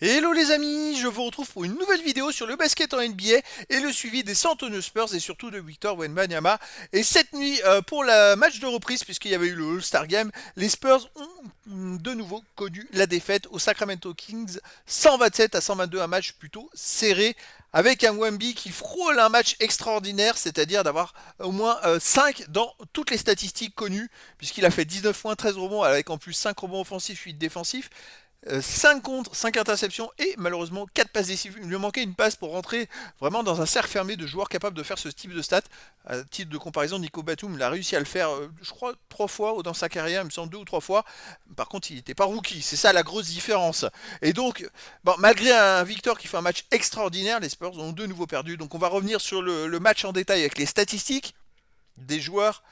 Hello les amis, je vous retrouve pour une nouvelle vidéo sur le basket en NBA et le suivi des San Antonio Spurs et surtout de Victor Wembanyama. Et cette nuit, pour le match de reprise, puisqu'il y avait eu le All-Star Game, les Spurs ont de nouveau connu la défaite aux Sacramento Kings 127 à 122, un match plutôt serré avec un Wemby qui frôle un match extraordinaire, c'est-à-dire d'avoir au moins 5 dans toutes les statistiques connues, puisqu'il a fait 19 points, 13 rebonds, avec en plus 5 rebonds offensifs, 8 défensifs. 5 contre, 5 interceptions et malheureusement 4 passes décisives. Il lui manquait une passe pour rentrer vraiment dans un cercle fermé de joueurs capables de faire ce type de stats. À titre de comparaison, Nico Batum l'a réussi à le faire, je crois, 3 fois dans sa carrière, il me semble 2 ou 3 fois. Par contre, il n'était pas rookie, c'est ça la grosse différence. Et donc, bon, malgré un Victor qui fait un match extraordinaire, les Spurs ont de nouveau perdu. Donc on va revenir sur le match en détail avec les statistiques des joueurs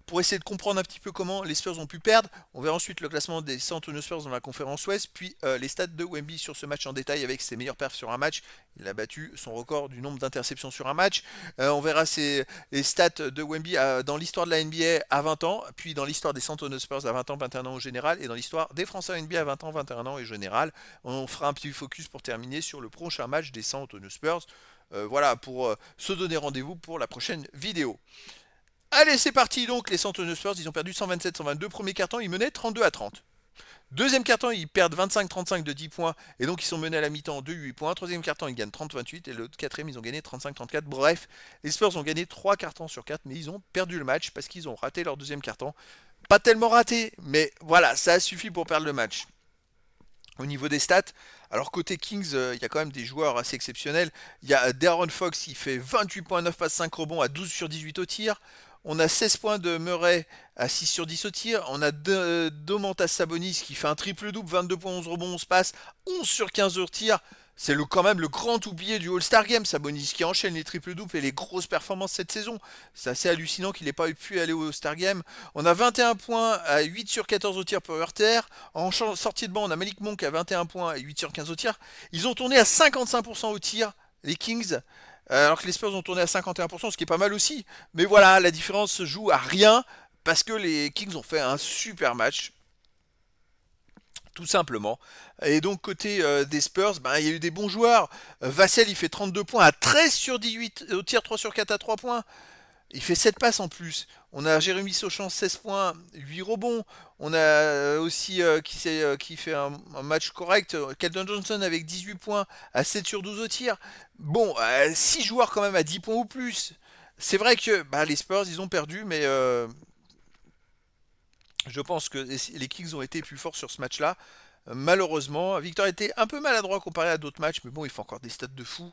pour essayer de comprendre un petit peu comment les Spurs ont pu perdre. On verra ensuite le classement des San Antonio Spurs dans la conférence Ouest, puis les stats de Wemby sur ce match en détail avec ses meilleures perfs sur un match. Il a battu son record du nombre d'interceptions sur un match. On verra les stats de Wemby dans l'histoire de la NBA à 20 ans, puis dans l'histoire des San Antonio Spurs à 20 ans, 21 ans au général, et dans l'histoire des Français en NBA à 20 ans, 21 ans au général. On fera un petit focus pour terminer sur le prochain match des San Antonio Spurs. Voilà, pour se donner rendez-vous pour la prochaine vidéo. Allez, c'est parti donc, les San Antonio Spurs, ils ont perdu 127-122. Premier carton, ils menaient 32-30. Deuxième carton, ils perdent 25-35 de 10 points et donc ils sont menés à la mi-temps de 8 points. Troisième carton, ils gagnent 30-28 et le quatrième, ils ont gagné 35-34. Bref, les Spurs ont gagné 3 cartons sur 4, mais ils ont perdu le match parce qu'ils ont raté leur deuxième carton. Pas tellement raté, mais voilà, ça a suffi pour perdre le match. Au niveau des stats, alors côté Kings, il y a quand même des joueurs assez exceptionnels. Il y a De'Aaron Fox, il fait 28 points, 9 passes, 5 rebonds à 12 sur 18 au tir. On a 16 points de Murray à 6 sur 10 au tir. On a Domantas Sabonis qui fait un triple-double, 22 points, 11 rebonds, 11 passes, 11 sur 15 au tir. C'est quand même le grand oublié du All-Star Game, Sabonis qui enchaîne les triple-doubles et les grosses performances cette saison. C'est assez hallucinant qu'il n'ait pas pu aller au All-Star Game. On a 21 points à 8 sur 14 au tir pour Hurter. En sortie de banc, on a Malik Monk à 21 points et 8 sur 15 au tir. Ils ont tourné à 55% au tir, les Kings, alors que les Spurs ont tourné à 51%, ce qui est pas mal aussi. Mais voilà, la différence se joue à rien parce que les Kings ont fait un super match, tout simplement. Et donc côté des Spurs, ben, il y a eu des bons joueurs. Vassell, il fait 32 points à 13 sur 18 au tir, 3 sur 4 à 3 points. Il fait 7 passes en plus. On a Jérémy Sauchan, 16 points, 8 rebonds. On a aussi qui fait un match correct. Keldon Johnson avec 18 points à 7 sur 12 au tir. Bon, 6 joueurs quand même à 10 points ou plus. C'est vrai que bah, les Spurs, ils ont perdu, mais je pense que les Kings ont été plus forts sur ce match-là. Malheureusement, Victor était un peu maladroit comparé à d'autres matchs, mais bon, il fait encore des stats de fou.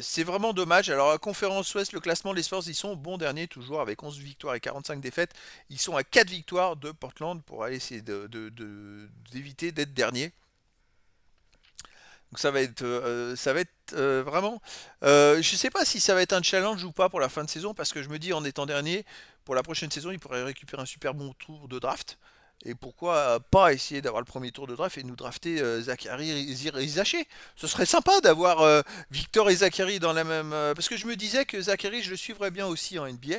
C'est vraiment dommage. Alors, à Conférence Ouest, le classement, les Spurs, ils sont bons derniers, toujours avec 11 victoires et 45 défaites. Ils sont à 4 victoires de Portland pour aller essayer d'éviter d'être dernier. Donc, ça va être vraiment. Je ne sais pas si ça va être un challenge ou pas pour la fin de saison, parce que je me dis, en étant dernier, pour la prochaine saison, ils pourraient récupérer un super bon tour de draft. Et pourquoi pas essayer d'avoir le premier tour de draft et nous drafter Zachary et Zaché. Ce serait sympa d'avoir Victor et Zachary dans la même. Parce que je me disais que Zachary, je le suivrais bien aussi en NBA.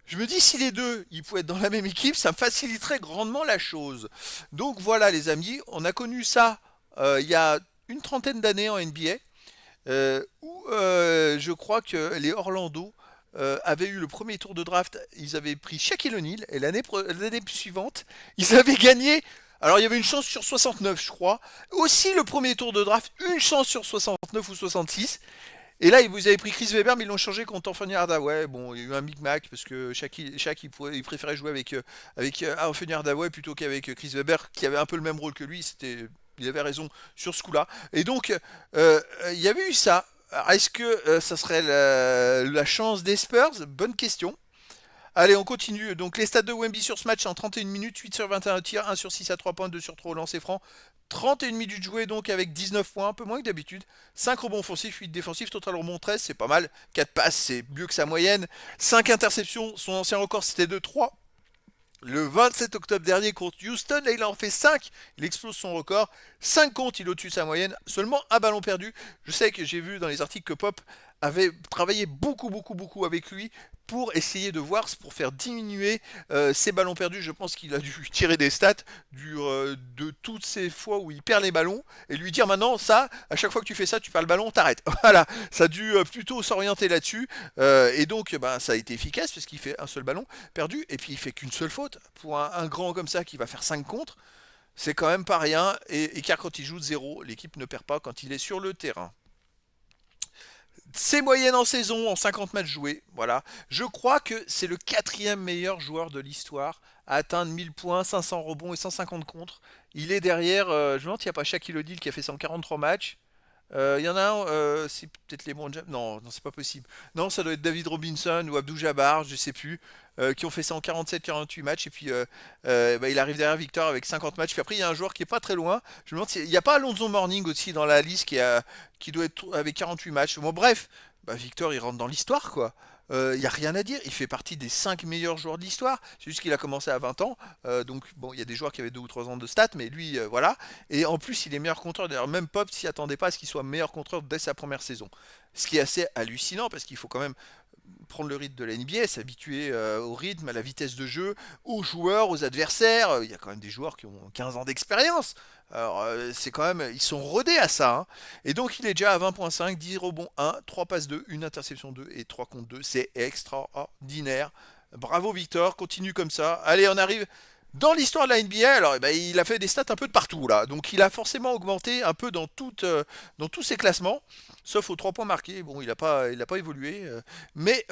Je me dis si les deux, ils pouvaient être dans la même équipe, ça me faciliterait grandement la chose. Donc voilà les amis, on a connu ça il y a une trentaine d'années en NBA, où je crois que les Orlando avaient eu le premier tour de draft, ils avaient pris Shaquille O'Neal, et l'année suivante, ils avaient gagné. Alors il y avait une chance sur 69, je crois. Aussi le premier tour de draft, une chance sur 69 ou 66. Et là, vous avez pris Chris Webber, mais ils l'ont changé contre Anthony Hardaway. Bon, il y a eu un micmac parce que Shaq il préférait jouer avec Anthony Hardaway plutôt qu'avec Chris Webber, qui avait un peu le même rôle que lui. Il avait raison sur ce coup-là. Et donc, il y avait eu ça. Est-ce que ça serait la chance des Spurs? Bonne question. Allez, on continue. Donc les stats de Wemby sur ce match en 31 minutes, 8 sur 21 tirs, 1 sur 6 à 3 points, 2 sur 3 au lancer franc. 31 minutes jouées donc avec 19 points, un peu moins que d'habitude. 5 rebonds offensifs, 8 défensifs, total rebond 13, c'est pas mal. 4 passes, c'est mieux que sa moyenne. 5 interceptions, son ancien record c'était de 3 le 27 octobre dernier contre Houston. Là, il en fait 5. Il explose son record. 5 comptes, il est au-dessus de sa moyenne. Seulement un ballon perdu. Je sais que j'ai vu dans les articles que Pop avait travaillé beaucoup, beaucoup, beaucoup avec lui pour essayer de voir, pour faire diminuer ses ballons perdus. Je pense qu'il a dû tirer des stats de toutes ces fois où il perd les ballons et lui dire maintenant ça, à chaque fois que tu fais ça, tu perds le ballon, t'arrêtes. Voilà, ça a dû plutôt s'orienter là-dessus et donc ben, ça a été efficace puisqu'il fait un seul ballon perdu et puis il fait qu'une seule faute pour un grand comme ça qui va faire 5 contre. C'est quand même pas rien et car quand il joue de 0, l'équipe ne perd pas quand il est sur le terrain. C'est moyenne en saison, en 50 matchs joués. Voilà. Je crois que c'est le quatrième meilleur joueur de l'histoire à atteindre 1000 points, 500 rebonds et 150 contre. Il est derrière, je me demande s'il n'y a pas Shaquille O'Neal qui a fait 143 matchs. Il y en a un, c'est peut-être les bons James. Non, non, c'est pas possible. Non, ça doit être David Robinson ou Abdou Jabbar, je sais plus, qui ont fait ça en 47-48 matchs. Et puis, bah, il arrive derrière Victor avec 50 matchs. Puis après, il y a un joueur qui est pas très loin. Je me demande s'il n'y a pas Alonso Morning aussi dans la liste qui doit être avec 48 matchs. Bon, bref, bah, Victor, il rentre dans l'histoire, quoi. Il n'y a rien à dire, il fait partie des 5 meilleurs joueurs de l'histoire. C'est juste qu'il a commencé à 20 ans. Donc, bon, il y a des joueurs qui avaient 2 ou 3 ans de stats, mais lui, voilà. Et en plus, il est meilleur contreur. D'ailleurs, même Pop s'y attendait pas à ce qu'il soit meilleur contreur dès sa première saison. Ce qui est assez hallucinant parce qu'il faut quand même prendre le rythme de la NBA, s'habituer au rythme, à la vitesse de jeu, aux joueurs, aux adversaires. Il y a quand même des joueurs qui ont 15 ans d'expérience. Alors, c'est quand même, ils sont rodés à ça, hein. Et donc, il est déjà à 20.5, 10 rebonds 1, 3 passes 2, une interception 2 et 3 contre 2. C'est extraordinaire. Bravo Victor, continue comme ça. Allez, on arrive dans l'histoire de la NBA. Alors, eh ben, il a fait des stats un peu de partout là. Donc, il a forcément augmenté un peu dans tous ses classements. Sauf aux 3 points marqués. Bon, il a pas évolué. Mais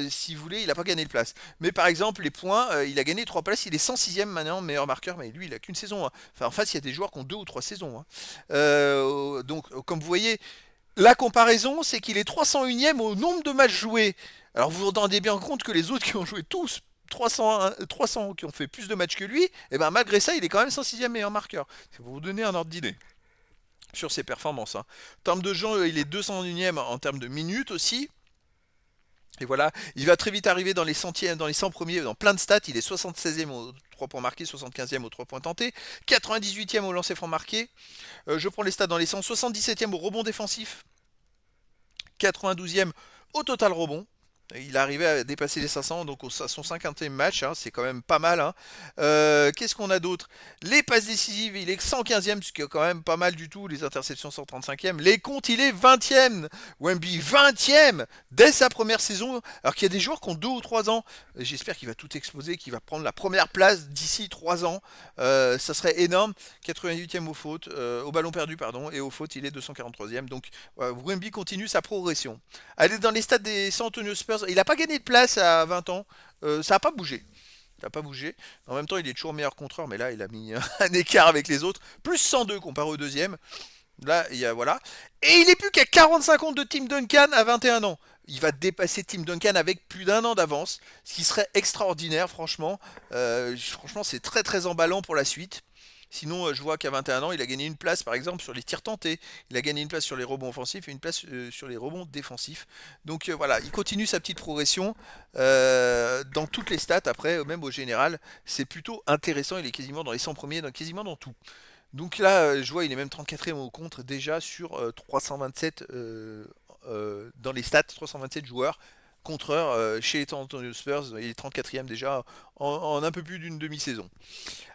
si vous voulez, il n'a pas gagné de place. Mais par exemple, les points, il a gagné 3 places. Il est 106e maintenant, meilleur marqueur. Mais lui, il a qu'une saison, hein. Enfin, en face, il y a des joueurs qui ont 2 ou 3 saisons, hein. Donc, comme vous voyez, la comparaison, c'est qu'il est 301e au nombre de matchs joués. Alors, vous vous rendez bien compte que les autres qui ont joué tous 300 qui ont fait plus de matchs que lui, et ben malgré ça, il est quand même 106e meilleur marqueur. C'est pour vous donner un ordre d'idée sur ses performances, hein. En termes de gens, il est 201e en termes de minutes aussi. Et voilà, il va très vite arriver dans les centièmes, dans les 100 premiers, dans plein de stats. Il est 76e aux 3 points marqués, 75e aux 3 points tentés, 98e au lancer franc marqué. Je prends les stats dans les 100, 77e au rebond défensif, 92e au total rebond. Il arrivait à dépasser les 500, donc à son 50e match, hein, c'est quand même pas mal, hein. Qu'est-ce qu'on a d'autre? Les passes décisives, il est 115e, ce qui est quand même pas mal du tout. Les interceptions, 135e. Les comptes, il est 20e. Wemby, 20e dès sa première saison. Alors qu'il y a des joueurs qui ont 2 ou 3 ans. J'espère qu'il va tout exploser, qu'il va prendre la première place d'ici 3 ans. Ça serait énorme. 88e aux fautes, au ballon perdu, pardon, et aux fautes, il est 243e. Donc, Wemby continue sa progression. Allez dans les stats des San Antonio Spurs. Il n'a pas gagné de place à 20 ans. Ça n'a pas bougé. Ça n'a pas bougé. En même temps, il est toujours meilleur contreur, mais là, il a mis un écart avec les autres. Plus 102 comparé au deuxième. Là, il y a, voilà. Et il est plus qu'à 45 comptes de Tim Duncan à 21 ans. Il va dépasser Tim Duncan avec plus d'1 an d'avance, ce qui serait extraordinaire, franchement. Franchement, c'est très très emballant pour la suite. Sinon, je vois qu'à 21 ans, il a gagné une place, par exemple, sur les tirs tentés. Il a gagné une place sur les rebonds offensifs et une place sur les rebonds défensifs. Donc voilà, il continue sa petite progression dans toutes les stats. Après, même au général, c'est plutôt intéressant. Il est quasiment dans les 100 premiers, quasiment dans tout. Donc là, je vois, il est même 34e au contre déjà sur 327 dans les stats, 327 joueurs contreurs chez les San Antonio Spurs. Il est 34e déjà en un peu plus d'une demi-saison.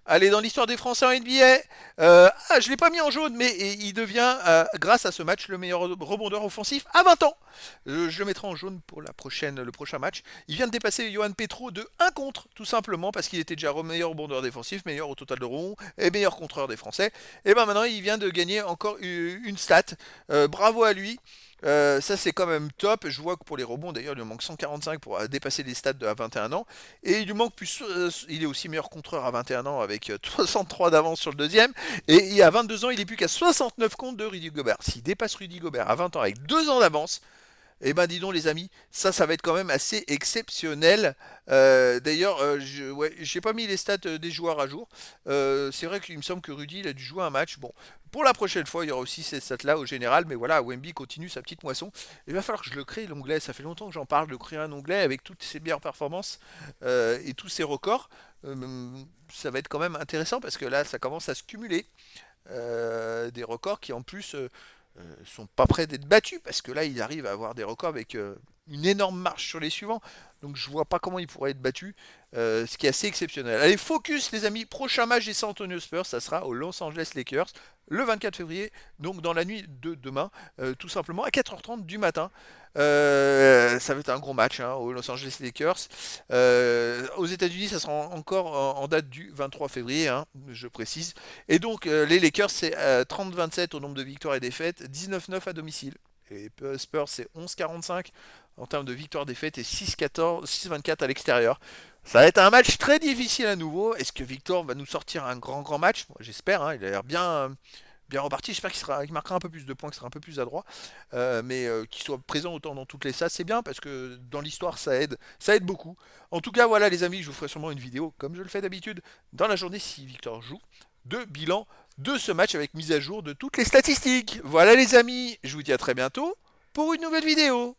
Allez, dans l'histoire des Français en NBA, je ne l'ai pas mis en jaune, mais il devient, grâce à ce match, le meilleur rebondeur offensif à 20 ans. Je le mettrai en jaune pour le prochain match. Il vient de dépasser Johan Petro de 1 contre, tout simplement, parce qu'il était déjà meilleur rebondeur défensif, meilleur au total de rebonds, et meilleur contreur des Français. Et ben maintenant, il vient de gagner encore une stat. Bravo à lui. Ça c'est quand même top. Je vois que pour les rebonds d'ailleurs il lui manque 145 pour dépasser les stats à 21 ans. Et il lui manque plus. Il est aussi meilleur contreur à 21 ans avec 63 d'avance sur le deuxième. Et à 22 ans il est plus qu'à 69 comptes de Rudy Gobert. S'il dépasse Rudy Gobert à 20 ans avec 2 ans d'avance, eh ben dis donc les amis, ça va être quand même assez exceptionnel. D'ailleurs, j'ai pas mis les stats des joueurs à jour. C'est vrai qu'il me semble que Rudy il a dû jouer un match. Bon, pour la prochaine fois, il y aura aussi ces stats-là au général. Mais voilà, Wemby continue sa petite moisson. Il va falloir que je le crée l'onglet. Ça fait longtemps que j'en parle de créer un onglet avec toutes ses meilleures performances et tous ses records. Ça va être quand même intéressant parce que là, ça commence à se cumuler. Des records qui en plus sont pas prêts d'être battus parce que là il arrive à avoir des records avec une énorme marche sur les suivants. Donc je vois pas comment il pourrait être battu, ce qui est assez exceptionnel. Allez, focus les amis, prochain match des San Antonio Spurs, ça sera au Los Angeles Lakers le 24 février, donc dans la nuit de demain, tout simplement à 4h30 du matin. Ça va être un gros match hein, au Los Angeles Lakers. Aux États-Unis, ça sera encore en date du 23 février, hein, je précise. Et donc les Lakers, c'est 30-27 au nombre de victoires et défaites, 19-9 à domicile. Et Spurs, c'est 11-45 en termes de victoire-défaite et 6-14, 6-24 à l'extérieur. Ça va être un match très difficile à nouveau. Est-ce que Victor va nous sortir un grand match? Moi, j'espère, hein, il a l'air bien reparti. J'espère qu'il marquera un peu plus de points, qu'il sera un peu plus adroit, mais qu'il soit présent autant dans toutes les salles, c'est bien parce que dans l'histoire ça aide beaucoup. En tout cas, voilà les amis, je vous ferai sûrement une vidéo comme je le fais d'habitude dans la journée si Victor joue, de bilan de ce match avec mise à jour de toutes les statistiques. Voilà les amis, je vous dis à très bientôt pour une nouvelle vidéo.